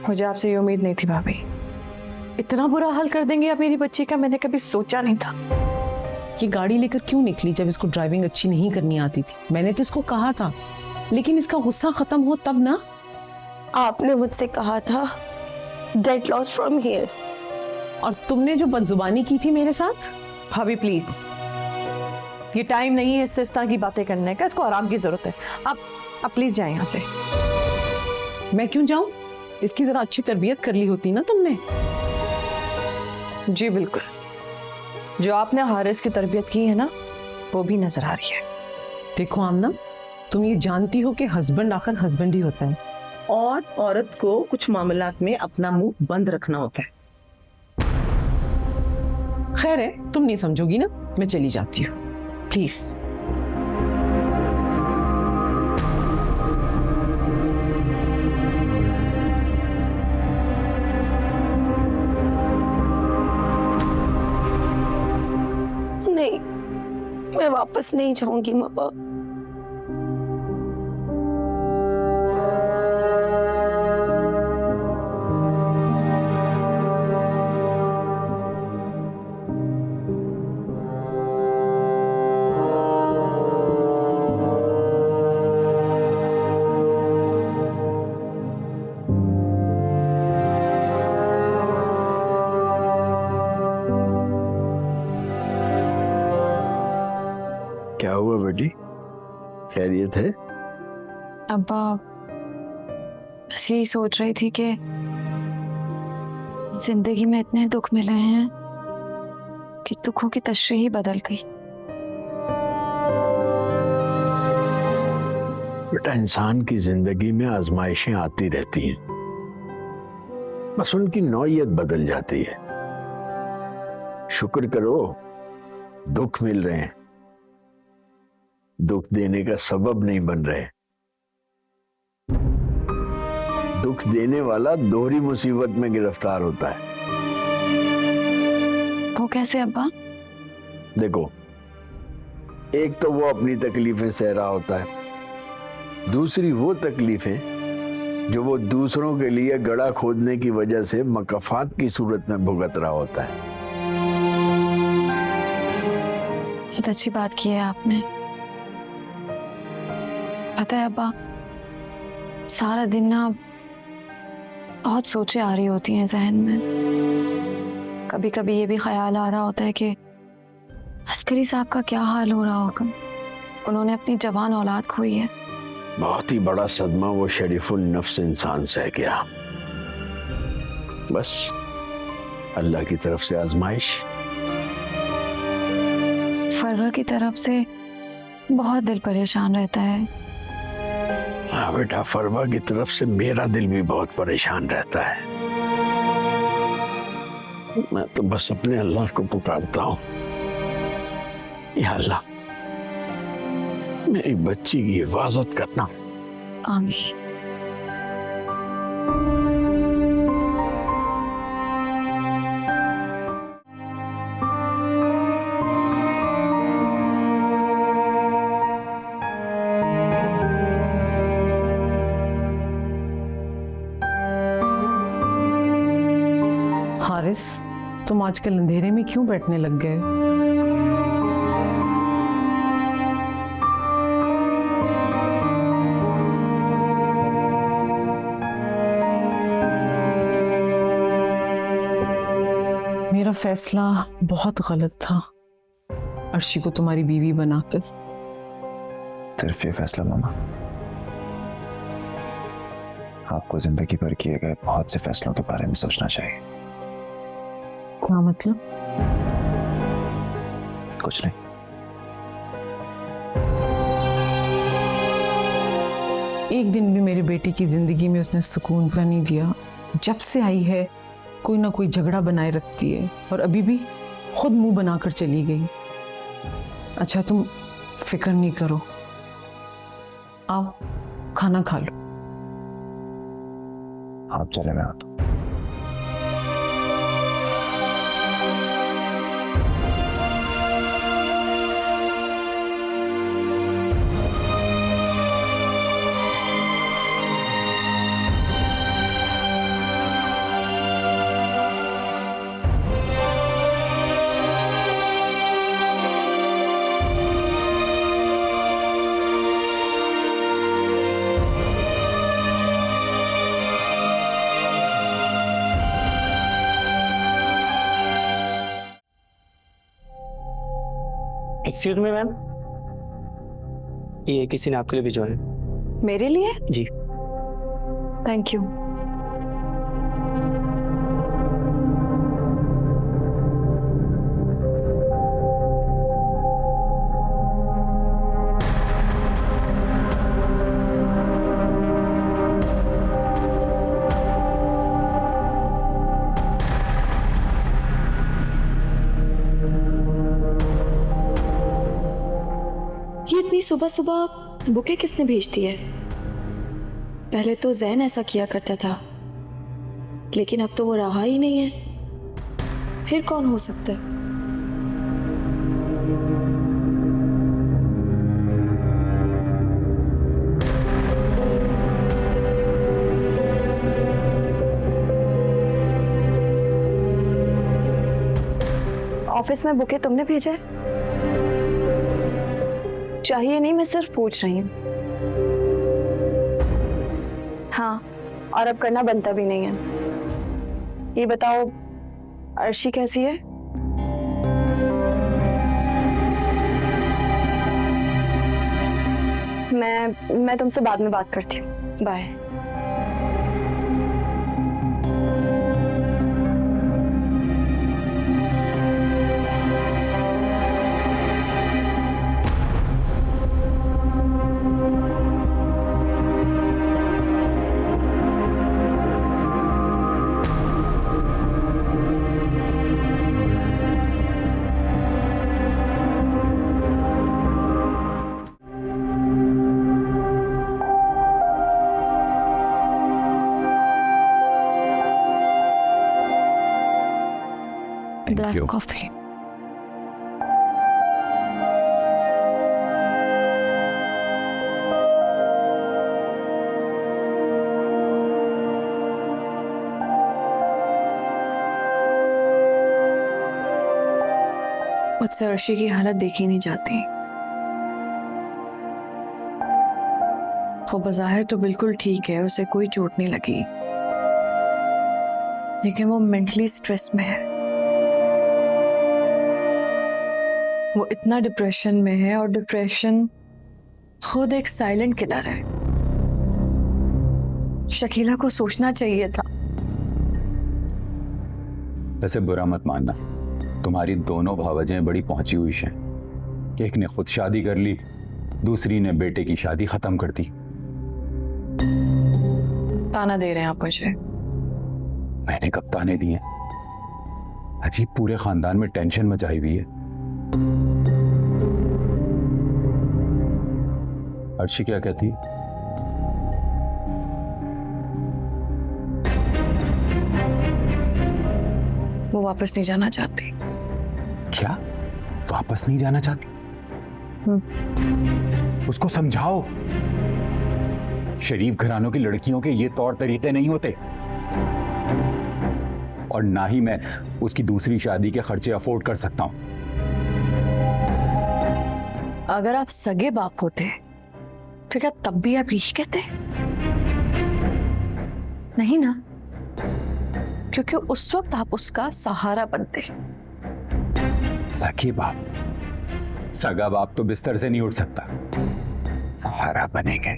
मुझे आपसे ये उम्मीद नहीं थी भाभी। इतना बुरा हाल कर देंगे आप मेरी बच्ची का, मैंने कभी सोचा नहीं था। ये गाड़ी लेकर क्यों निकली जब इसको ड्राइविंग अच्छी नहीं करनी आती थी? मैंने तो इसको कहा था, लेकिन इसका गुस्सा खत्म हो तब ना। आपने मुझसे कहा था गेट लॉस्ट फ्रॉम हियर, और तुमने जो बदजुबानी की थी मेरे साथ। भाभी प्लीज, ये टाइम नहीं है इससे इस तरह की बातें करने का, इसको आराम की जरूरत है। आप प्लीज जाएं यहाँ से। मैं क्यों जाऊं? इसकी जरा अच्छी तरबियत कर ली होती ना तुमने। जी बिल्कुल, जो आपने हारिस की तरबियत की है ना, वो भी नजर आ रही है। देखो आमना, तुम ये जानती हो कि हस्बैंड आखिर हस्बैंड ही होता है, और औरत को कुछ मामलात में अपना मुंह बंद रखना होता है। खैर है, तुम नहीं समझोगी ना, मैं चली जाती हूँ प्लीज। नहीं, मैं वापस नहीं जाऊंगी मामा। क्या हुआ बेटी, खैरियत है? अब्बा, बस यही सोच रही थी कि जिंदगी में इतने दुख मिले हैं कि दुखों की तशरीह ही बदल गई। बेटा, इंसान की जिंदगी में आजमाइशें आती रहती हैं, बस उनकी नौइयत बदल जाती है। शुक्र करो दुख मिल रहे हैं, दुख देने का सबब नहीं बन रहे। दुख देने वाला दोहरी मुसीबत में गिरफ्तार होता है। वो कैसे अब्बा? देखो, एक तो वो अपनी तकलीफें सह रहा होता है, दूसरी वो तकलीफें जो वो दूसरों के लिए गड़ा खोदने की वजह से मकफात की सूरत में भुगत रहा होता है। बहुत अच्छी बात की है आपने। पता है अब्बा, सारा दिन ना बहुत सोचें आ रही होती हैं जहन में। कभी कभी ये भी ख्याल आ रहा होता है कि अस्करी साहब का क्या हाल हो रहा होगा। उन्होंने अपनी जवान औलाद खोई है। बहुत ही बड़ा सदमा वो शरीफुल नफ्स इंसान सह गया। बस अल्लाह की तरफ से आजमाइश। फरवा की तरफ से बहुत दिल परेशान रहता है। हाँ बेटा, फरवा की तरफ से मेरा दिल भी बहुत परेशान रहता है। मैं तो बस अपने अल्लाह को पुकारता हूँ, या अल्लाह मेरी बच्ची की हिफाजत करना। आमीन। हारिस, तुम आजकल अंधेरे में क्यों बैठने लग गए? मेरा फैसला बहुत गलत था, अर्शी को तुम्हारी बीवी बनाकर। सिर्फ ये फैसला मामा, आपको जिंदगी भर किए गए बहुत से फैसलों के बारे में सोचना चाहिए। क्या मतलब? कुछ नहीं। एक दिन भी मेरी बेटी की जिंदगी में उसने सुकून का नहीं दिया। जब से आई है कोई ना कोई झगड़ा बनाए रखती है, और अभी भी खुद मुंह बनाकर चली गई। अच्छा तुम फिक्र नहीं करो, आओ खाना खा लो। आप चले, मैं आता हूं। एक्सक्यूज मी मैम, ये किसी ने आपके लिए भिजवाया है। मेरे लिए? जी। Thank you. ये इतनी सुबह सुबह बुके किसने भेज दी है? पहले तो जैन ऐसा किया करता था, लेकिन अब तो वो रहा ही नहीं है। फिर कौन हो सकता है? ऑफिस में बुके तुमने भेजा है? चाहिए नहीं, मैं सिर्फ पूछ रही हूँ। हाँ, और अब करना बनता भी नहीं है। ये बताओ, अर्शी कैसी है? मैं तुमसे बाद में बात करती हूँ। बाय। Thank you. कॉफी। मुझसे अर्शी की हालत देखी नहीं जाती। वो बज़ाहिर तो बिल्कुल ठीक है, उसे कोई चोट नहीं लगी, लेकिन वो मेंटली स्ट्रेस में है। वो इतना डिप्रेशन में है, और डिप्रेशन खुद एक साइलेंट किलर है। शकीला को सोचना चाहिए था। वैसे बुरा मत मानना, तुम्हारी दोनों भावजें बड़ी पहुंची हुई हैं। एक ने खुद शादी कर ली, दूसरी ने बेटे की शादी खत्म कर दी। ताना दे रहे हैं आप मुझे? मैंने कब ताने दिए? अजीब, पूरे खानदान में टेंशन मचाई हुई है। अर्शी क्या कहती है? वो वापस नहीं जाना चाहती। क्या? वापस नहीं जाना चाहती? उसको समझाओ, शरीफ घरानों की लड़कियों के ये तौर तरीके नहीं होते, और ना ही मैं उसकी दूसरी शादी के खर्चे अफोर्ड कर सकता हूं। अगर आप सगे बाप होते तो क्या तब भी आप यही कहते? नहीं ना, क्योंकि उस वक्त आप उसका सहारा बनते। सगे बाप? सगा बाप तो बिस्तर से नहीं उठ सकता, सहारा बनेंगे।